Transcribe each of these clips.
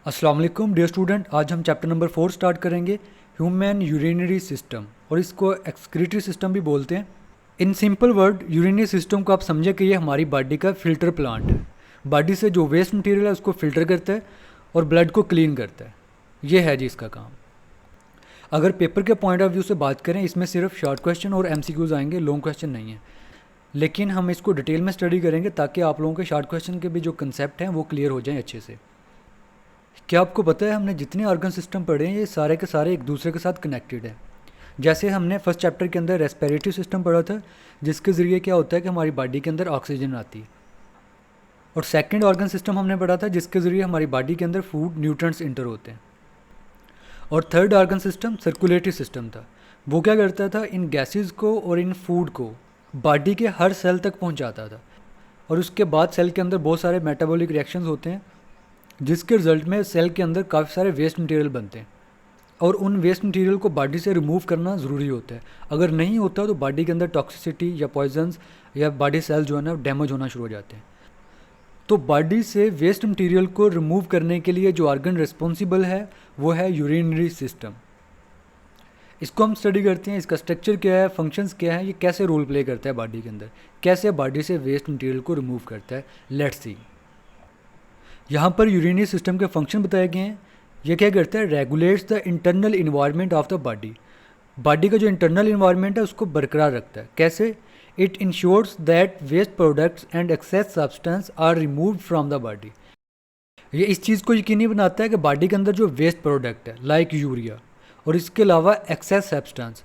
अस्सलाम वालेकुम dear student, आज हम चैप्टर नंबर 4 स्टार्ट करेंगे ह्यूमन यूरिनरी सिस्टम, और इसको एक्सक्रीटरी सिस्टम भी बोलते हैं। In simple word urinary system को आप समझे कि ये हमारी बॉडी का फिल्टर प्लांट है। बॉडी से जो वेस्ट मटेरियल है उसको फिल्टर करता है और ब्लड को क्लीन करता है। ये है जी इसका काम। अगर पेपर के पॉइंट ऑफ व्यू से बात करें, इसमें सिर्फ शॉर्ट क्वेश्चन और MCQs आएंगे, लॉन्ग क्वेश्चन नहीं है। लेकिन हम इसको डिटेल में स्टडी करेंगे ताकि आप लोगों के शॉर्ट क्वेश्चन के भी जो कंसेप्ट हैं वो क्लियर हो जाएं अच्छे से। क्या आपको पता है हमने जितने ऑर्गन सिस्टम पढ़े हैं ये सारे के सारे एक दूसरे के साथ कनेक्टेड हैं। जैसे हमने फर्स्ट चैप्टर के अंदर रेस्पिरेटरी सिस्टम पढ़ा था, जिसके ज़रिए क्या होता है कि हमारी बॉडी के अंदर ऑक्सीजन आती है। और सेकंड ऑर्गन सिस्टम हमने पढ़ा था जिसके ज़रिए हमारी बॉडी के अंदर फूड न्यूट्रिएंट्स इंटर होते हैं। और third organ system circulatory system था। वो क्या करता था, इन गैसेस को और इन फूड को बॉडी के हर सेल तक पहुंचाता था। और उसके बाद सेल के अंदर बहुत सारे मेटाबॉलिक रिएक्शंस होते हैं, जिसके रिजल्ट में सेल के अंदर काफ़ी सारे वेस्ट मटेरियल बनते हैं। और उन वेस्ट मटेरियल को बॉडी से रिमूव करना ज़रूरी होता है। अगर नहीं होता तो बॉडी के अंदर टॉक्सिसिटी या पॉइजन्स या बॉडी सेल जो है ना डैमेज होना शुरू हो जाते हैं। तो बॉडी से वेस्ट मटेरियल को रिमूव करने के लिए जो ऑर्गन रिस्पॉन्सिबल है वो है यूरिनरी सिस्टम। इसको हम स्टडी करते हैं, इसका स्ट्रक्चर क्या है, फंक्शंस क्या है, ये कैसे रोल प्ले करता है बॉडी के अंदर, कैसे बॉडी से वेस्ट मटेरियल को रिमूव करता है। Let's see. यहाँ पर यूरिनरी सिस्टम के फंक्शन बताए गए हैं। ये क्या करता है, regulates the internal environment of the body. Body का जो इंटरनल इन्वायरमेंट है उसको बरकरार रखता है। कैसे? It ensures that waste products and excess substance are removed from the body. ये इस चीज़ को यकीनी बनाता है कि बॉडी के अंदर जो वेस्ट प्रोडक्ट है लाइक यूरिया और इसके अलावा एक्सेस सब्सटेंस,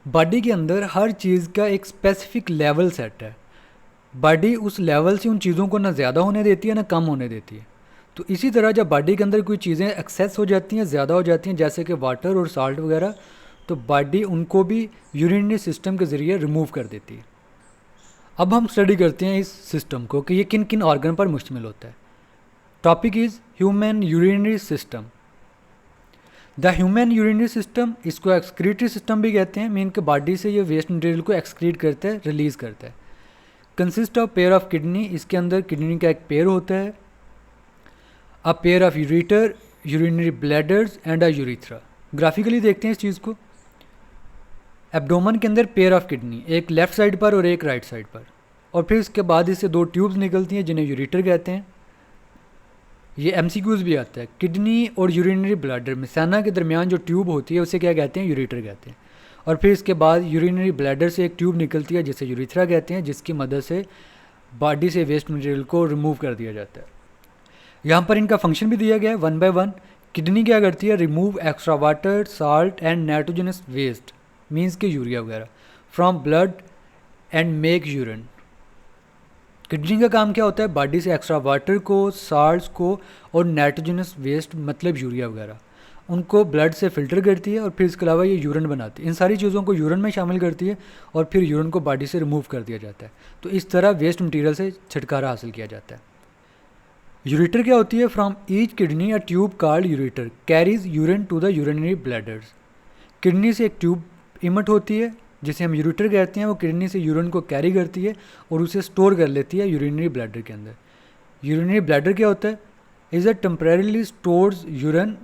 बॉडी के अंदर हर चीज़ का एक स्पेसिफिक लेवल सेट है। बॉडी उस लेवल से उन चीज़ों को ना ज़्यादा होने देती है ना कम होने देती है। तो इसी तरह जब बॉडी के अंदर कोई चीज़ें एक्सेस हो जाती हैं, ज़्यादा हो जाती हैं, जैसे कि वाटर और साल्ट वगैरह, तो बॉडी उनको भी यूरिनरी सिस्टम के ज़रिए रिमूव कर देती है। अब हम स्टडी करते हैं इस सिस्टम को कि ये किन किन ऑर्गन पर मुश्तमिल होता है। Topic is human urinary system. The human urinary system, इसको एक्सक्रीटरी सिस्टम भी कहते हैं। मीन के बॉडी से ये वेस्ट मटेरियल को एक्सक्रीट करता है, रिलीज़ करता है। Consist of pair of kidney, इसके अंदर किडनी का एक पेयर होता है। A pair of ureter, urinary bladders and a urethra. Graphically देखते हैं इस चीज़ को। एब्डोमन के अंदर पेयर ऑफ किडनी, एक लेफ्ट साइड पर और एक राइट साइड पर। और फिर इसके बाद इससे दो ट्यूब्स निकलती हैं जिन्हें यूरेटर कहते हैं। ये MCQs भी आता है। किडनी और यूरिनरी ब्लैडर में सैना के दरमियान जो ट्यूब होती है उसे क्या कहते हैं, यूरेटर कहते हैं। और फिर इसके बाद यूरिनरी ब्लैडर से एक ट्यूब निकलती है जिसे यूरिथ्रा कहते हैं, जिसकी मदद से बॉडी से वेस्ट मटेरियल को रिमूव कर दिया जाता है। यहाँ पर इनका फंक्शन भी दिया गया है 1 by 1। किडनी क्या करती है, remove extra water, salt and nitrogenous waste, means के यूरिया वगैरह, from blood and make urine. Kidney का काम क्या होता है, बॉडी से एक्स्ट्रा वाटर को, साल्ट्स को और नाइट्रोजनस वेस्ट मतलब यूरिया वगैरह, उनको ब्लड से फ़िल्टर करती है और फिर इसके अलावा ये यूरिन बनाती है। इन सारी चीज़ों को यूरिन में शामिल करती है और फिर यूरिन को बॉडी से रिमूव कर दिया जाता है। तो इस तरह वेस्ट मटेरियल से छुटकारा हासिल किया जाता है। यूरेटर क्या होती है, from each kidney a tube called ureter carries urine to the urinary bladders. Kidney से एक ट्यूब इमिट होती है जिसे हम यूरेटर कहते हैं। वो किडनी से यूरिन को कैरी करती है और उसे स्टोर कर लेती है यूरिनरी ब्लैडर के अंदर। यूरिनरी ब्लैडर क्या होता है, is a temporarily stores urine.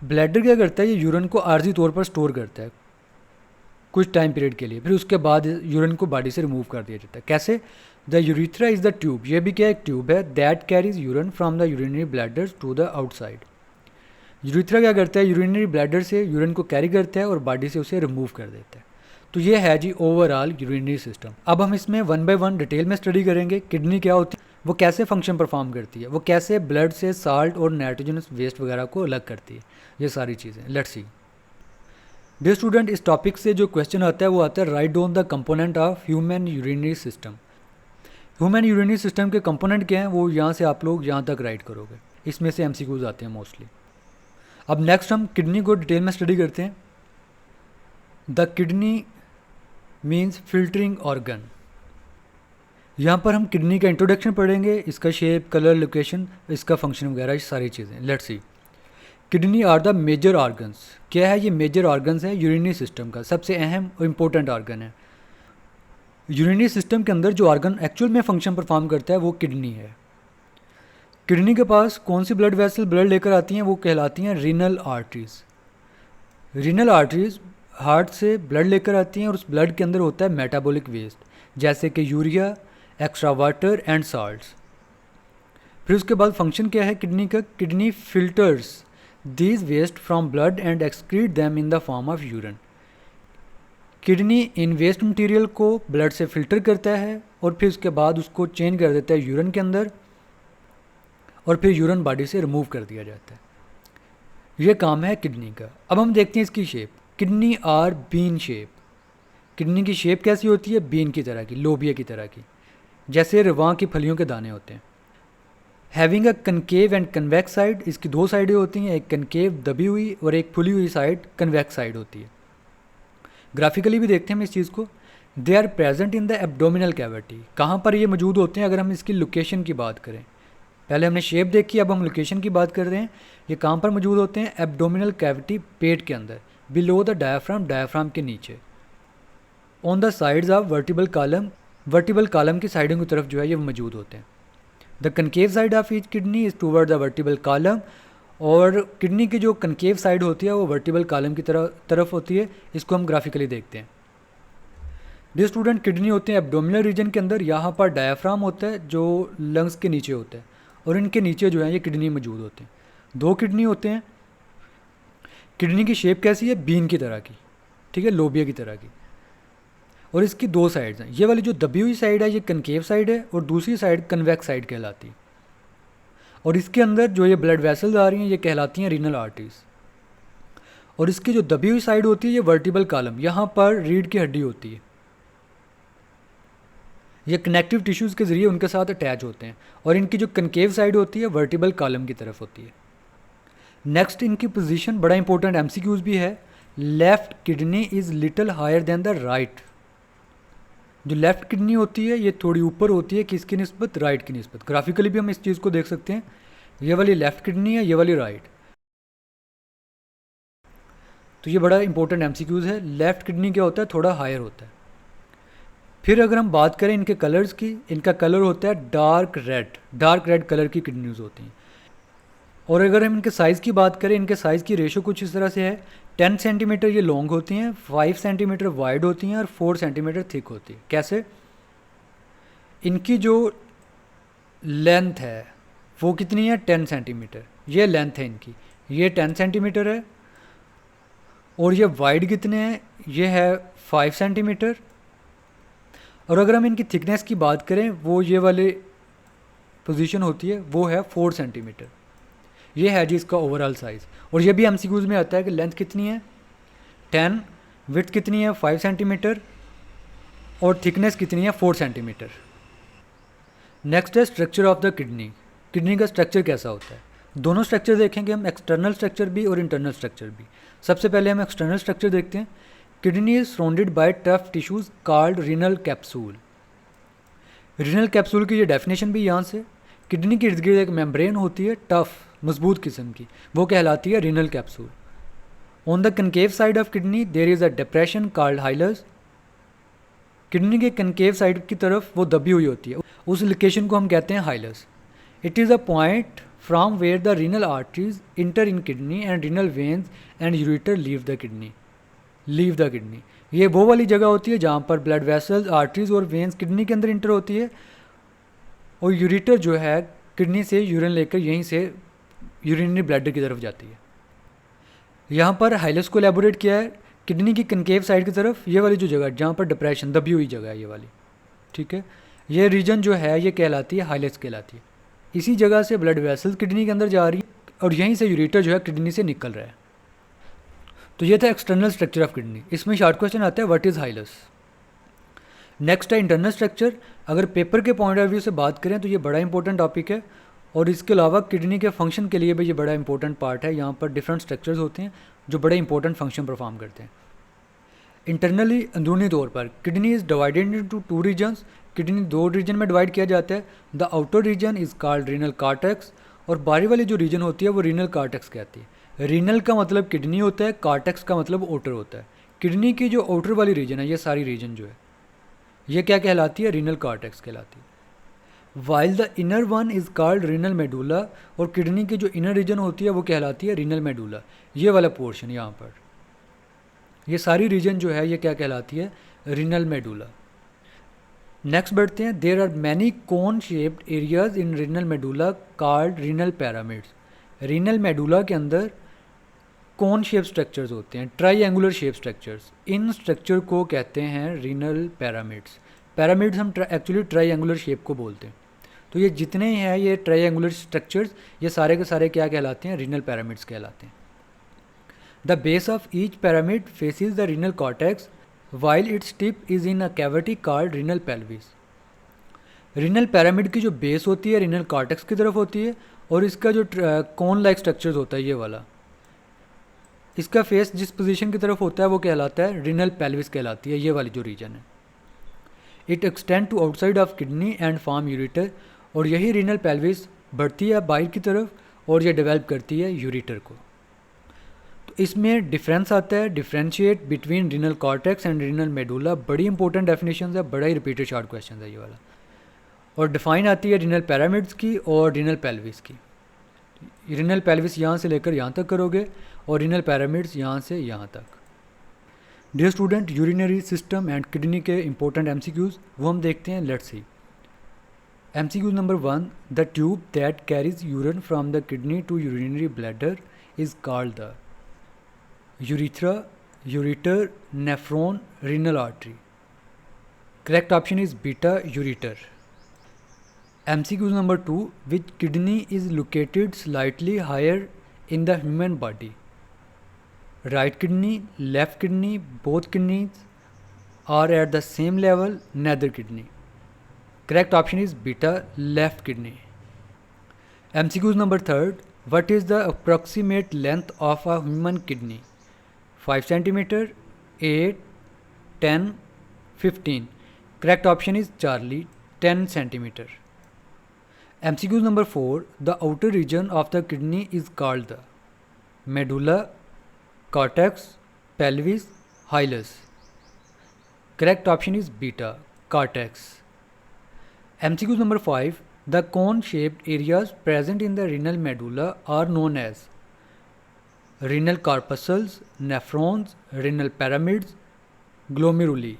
Bladder क्या करता है, ये यूरिन को आर्जी तौर पर स्टोर करता है कुछ टाइम पीरियड के लिए, फिर उसके बाद यूरिन को बॉडी से रिमूव कर दिया जाता है। कैसे? The urethra is the tube, ये भी क्या एक ट्यूब है, that carries urine from the urinary bladders to the outside. Urethra क्या करता है, यूरिनरी ब्लैडर से यूरिन को कैरी करता है और बॉडी से उसे रिमूव कर देता है। तो ये है जी ओवरऑल यूरिनरी सिस्टम। अब हम इसमें 1 by 1 डिटेल में स्टडी करेंगे। किडनी क्या होती है, वो कैसे फंक्शन परफॉर्म करती है, वो कैसे ब्लड से साल्ट और नाइट्रोजनस वेस्ट वगैरह को अलग करती है, ये सारी चीज़ें। Let's C. डियर स्टूडेंट, इस टॉपिक से जो क्वेश्चन आता है वो आता है, write down the component of human urinary system. Human urinary system के कंपोनेंट क्या हैं वो यहाँ से आप लोग यहाँ तक राइट करोगे। इसमें से MCQs आते हैं मोस्टली। अब नेक्स्ट हम किडनी को डिटेल में स्टडी करते हैं। The kidney means filtering organ. यहाँ पर हम किडनी का इंट्रोडक्शन पढ़ेंगे, इसका शेप, कलर, लोकेशन, इसका फंक्शन वगैरह, सारी चीज़ें। Let's see. Kidney are the major organs. क्या है, ये मेजर ऑर्गन्स है यूरिनरी सिस्टम का, सबसे अहम और इम्पोर्टेंट ऑर्गन है। यूरिनरी सिस्टम के अंदर जो ऑर्गन एक्चुअल में फंक्शन परफॉर्म करता है वो किडनी है। किडनी के पास कौन सी ब्लड वेसल ब्लड लेकर आती हैं, वो कहलाती हैं renal arteries. Renal arteries heart से ब्लड लेकर आती हैं और उस ब्लड के अंदर होता है मेटाबॉलिक वेस्ट, जैसे कि urea, extra water and salts. फिर उसके बाद फंक्शन क्या है किडनी का, kidney filters these waste from blood and excrete them in the form of urine. Kidney इन वेस्ट मटेरियल को ब्लड से फिल्टर करता है और फिर उसके बाद उसको चेंज कर देता है यूरिन के अंदर, और फिर यूरिन बॉडी से रिमूव कर दिया जाता है। ये काम है किडनी का। अब हम देखते हैं इसकी shape. Kidney are bean shape. Kidney की शेप कैसी होती है, बीन की तरह की, लोबिया की तरह की, जैसे रवां की फलियों के दाने होते हैं। Having a concave and convex side, इसकी दो साइडें होती हैं, एक कनकेव दबी हुई और एक फुली हुई साइड कन्वेक्स साइड होती है। ग्राफिकली भी देखते हैं हम इस चीज़ को। They are present in the abdominal cavity. कहाँ पर ये मौजूद होते हैं अगर हम इसकी लोकेशन की बात करें, पहले हमने शेप देखी, अब हम लोकेशन की बात कर रहे हैं। ये कहाँ पर मौजूद होते हैं, एब्डोमिनल कैविटी, पेट के अंदर, बिलो द डायाफ्राम, डायाफ्राम के नीचे। On the sides of vertebral column, vertebral column की साइडों की तरफ जो है ये मौजूद होते हैं। The concave side of each kidney is toward the vertebral column, और किडनी की जो कनकेव साइड होती है वो वर्टिबल कॉलम की तरफ होती है। इसको हम ग्राफिकली देखते हैं। जो स्टूडेंट, किडनी होते हैं एब्डोमिनल रीजन के अंदर, यहाँ पर डायाफ्राम होता है जो लंग्स के नीचे होता है, और इनके नीचे जो है ये किडनी मौजूद होते हैं। दो किडनी होते हैं। किडनी की शेप कैसी है, बीन की तरह की, ठीक है, लोबिया की तरह की, और इसकी दो साइड्स हैं। ये वाली जो दबी हुई साइड है ये कनकेव साइड है, और दूसरी साइड कन्वेक्स साइड कहलाती है। और इसके अंदर जो ये ब्लड वेसल्स आ रही हैं ये कहलाती हैं रीनल आर्टरीज। और इसकी जो दबी हुई साइड होती है ये वर्टिबल कॉलम, यहाँ पर रीढ़ की हड्डी होती है। ये कनेक्टिव टिश्यूज़ के ज़रिए उनके साथ अटैच होते हैं, और इनकी जो कनकेव साइड होती है वर्टिबल कॉलम की तरफ होती है। नेक्स्ट, इनकी पोजीशन बड़ा इंपॉर्टेंट एमसीक्यूज़ भी है। Left kidney is little higher than the right. जो लेफ़्ट किडनी होती है ये थोड़ी ऊपर होती है, किसकी निस्बत, राइट की निस्बत। ग्राफिकली भी हम इस चीज़ को देख सकते हैं। ये वाली लेफ़्ट किडनी है, ये वाली राइट। तो ये बड़ा इंपॉर्टेंट एमसीक्यूज़ है। लेफ़्ट किडनी क्या होता है, थोड़ा हायर होता है। फिर अगर हम बात करें इनके कलर्स की, इनका कलर होता है dark red, dark red colour की किडनीज होती हैं। और अगर हम इनके साइज़ की बात करें, इनके साइज़ की रेशो कुछ इस तरह से है। 10 सेंटीमीटर ये लॉन्ग होती हैं, 5 सेंटीमीटर वाइड होती हैं, और 4 सेंटीमीटर थिक होती है। कैसे, इनकी जो लेंथ है वो कितनी है, 10 सेंटीमीटर, ये लेंथ है इनकी, ये 10 सेंटीमीटर है। और ये वाइड कितने हैं, ये है 5 सेंटीमीटर। और अगर हम इनकी थिकनेस की बात करें, वो ये वाले पोजीशन होती है वो है 4 सेंटीमीटर। ये है जी इसका ओवरऑल साइज़। और ये भी एमसीक्यूज़ में आता है कि लेंथ कितनी है 10, विड्थ कितनी है 5 सेंटीमीटर, और थिकनेस कितनी है 4 सेंटीमीटर। नेक्स्ट है structure of the kidney. Kidney का स्ट्रक्चर कैसा होता है, दोनों स्ट्रक्चर देखेंगे हम, एक्सटर्नल स्ट्रक्चर भी और इंटरनल स्ट्रक्चर भी। सबसे पहले हम एक्सटर्नल स्ट्रक्चर देखते हैं। Kidney is surrounded by tough tissues called renal capsule. Renal capsule की ये डेफिनेशन भी यहाँ से, किडनी के इर्द गिर्द एक मेम्ब्रेन होती है टफ, मजबूत किस्म की, वो कहलाती है renal capsule. On the concave side of kidney there is a depression called hilus. Kidney के कनकेव साइड की तरफ वो दबी हुई होती है, उस लोकेशन को हम कहते हैं hilus. It is a point from where the renal arteries enter in kidney and renal veins and ureter leave the kidney. ये वो वाली जगह होती है जहाँ पर ब्लड वेसल्स, आर्टरीज और वेन्स किडनी के अंदर इंटर होती है, और यूरेटर जो है किडनी से यूरिन लेकर यहीं से यूरिनरी ब्लैडर की तरफ जाती है। यहाँ पर हाइलस को एलेबोरेट किया है किडनी की कनकेव साइड की तरफ, ये वाली जो जगह जहाँ पर डिप्रेशन दबी हुई जगह है ये वाली, ठीक है, ये रीजन जो है ये कहलाती है हाइलस कहलाती है। इसी जगह से ब्लड वेसल्स किडनी के अंदर जा रही है और यहीं से यूरेटर जो है किडनी से निकल रहा है। तो ये था एक्सटर्नल स्ट्रक्चर ऑफ किडनी। इसमें शॉर्ट क्वेश्चन आता है व्हाट इज़ हाइलस। नेक्स्ट है इंटरनल स्ट्रक्चर। अगर पेपर के पॉइंट ऑफ व्यू से बात करें तो ये बड़ा इंपॉर्टेंट टॉपिक है, और इसके अलावा किडनी के फंक्शन के लिए भी ये बड़ा इंपॉर्टेंट पार्ट है। यहाँ पर डिफरेंट स्ट्रक्चर्स होते हैं जो बड़े इंपॉर्टेंट फंक्शन परफॉर्म करते हैं। इंटरनली, अंदरूनी तौर पर kidney is divided into 2 regions. Kidney 2 region में डिवाइड किया जाता है। The outer region is called renal cortex, और बाहरी वाली जो रीजन होती है वो रीनल कॉर्टेक्स कहती है। रीनल का मतलब किडनी होता है, कॉर्टेक्स का मतलब आउटर होता है। किडनी की जो आउटर वाली रीजन है, ये सारी रीजन जो है ये क्या कहलाती है, रीनल कॉर्टेक्स कहलाती है। While the inner one is called renal medulla, और किडनी की जो इनर रीजन होती है वो कहलाती है रीनल मेडुला। ये वाला पोर्शन यहाँ पर, ये सारी रीजन जो है ये क्या कहलाती है, रीनल मेडुला। नेक्स्ट बढ़ते हैं, there are many cone shaped areas in renal medulla called renal pyramids. Renal medulla के अंदर कोन शेप स्ट्रक्चर्स होते हैं, ट्राईएंगुलर शेप स्ट्रक्चर्स, इन स्ट्रक्चर को कहते हैं रीनल पैरामिड्स। पैरामिड्स हम एक्चुअली ट्राईएंगुलर शेप को बोलते हैं। तो ये जितने हैं ये ट्राईएंगुलर स्ट्रक्चर्स, ये सारे के सारे क्या कहलाते हैं, रीनल पैरामिड्स कहलाते हैं। The base of each pyramid faces the renal cortex while its tip is in a cavity called renal pelvis. Renal pyramid की जो बेस होती है रीनल कॉर्टेक्स की तरफ होती है, और इसका जो कोन लाइक स्ट्रक्चर्स होता है ये वाला, इसका फेस जिस पोजीशन की तरफ होता है वो कहलाता है रीनल पेल्विस कहलाती है, ये वाली जो रीजन है। It extend to outside of kidney and form ureter, और यही रीनल पेल्विस बढ़ती है बाहर की तरफ और ये डेवलप करती है यूरिटर को। तो इसमें डिफरेंस आता है, differentiate between renal cortex and renal medulla. बड़ी इंपॉर्टेंट डेफिनेशन है, बड़ा ही रिपीटेड शॉर्ट क्वेश्चन है ये वाला। और डिफाइन आती है रीनल पैरामिड्स की और रीनल पेल्विस की। रीनल पेल्विस यहाँ से लेकर यहाँ तक करोगे और रीनल पैरामिड्स यहाँ से यहाँ तक। Dear student, urinary system and kidney के इंपॉर्टेंट एमसीक्यूज़ वो हम देखते हैं, let's see. MCQ number 1, the tube that carries urine from the kidney to urinary bladder is called the urethra, ureter, nephron, renal artery. Correct option is beta ureter. MCQ number 2, which kidney is located slightly higher in the human body? Right kidney, left kidney, both kidneys are at the same level, neither kidney. Correct option is beta, left kidney. MCQ number 3, what is the approximate length of a human kidney? 5 cm, 8, 10, 15. Correct option is Charlie, 10 cm. MCQ number 4, the outer region of the kidney is called the medulla, cortex, pelvis, hilus. Correct option is beta, cortex. MCQ number 5, the cone-shaped areas present in the renal medulla are known as renal corpuscles, nephrons, renal pyramids, glomeruli.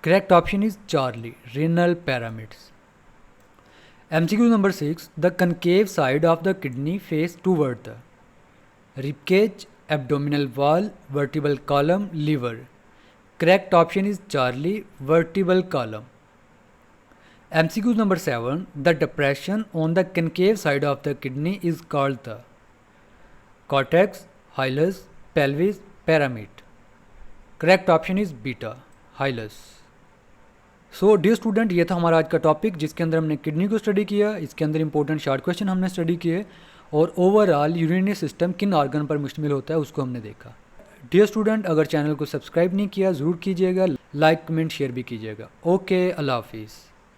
Correct option is Charlie, renal pyramids. MCQ number 6, the concave side of the kidney face toward the ribcage, abdominal wall, vertebral column, liver. Correct option is Charlie, vertebral column. MCQ number 7, the depression on the concave side of the kidney is called the cortex, hilus, pelvis, pyramid. Correct option is beta, hilus. So dear student, ये था हमारा आज का topic जिसके अंदर हमने kidney को study किया। इसके अंदर इंपॉर्टेंट शॉर्ट क्वेश्चन हमने स्टडी किए और ओवरऑल यूरिनरी सिस्टम किन ऑर्गन पर मुश्तमिल होता है उसको हमने देखा। डियर स्टूडेंट, अगर चैनल को सब्सक्राइब नहीं किया ज़रूर कीजिएगा, लाइक कमेंट शेयर भी कीजिएगा। ओके, अल्लाह हाफिज़।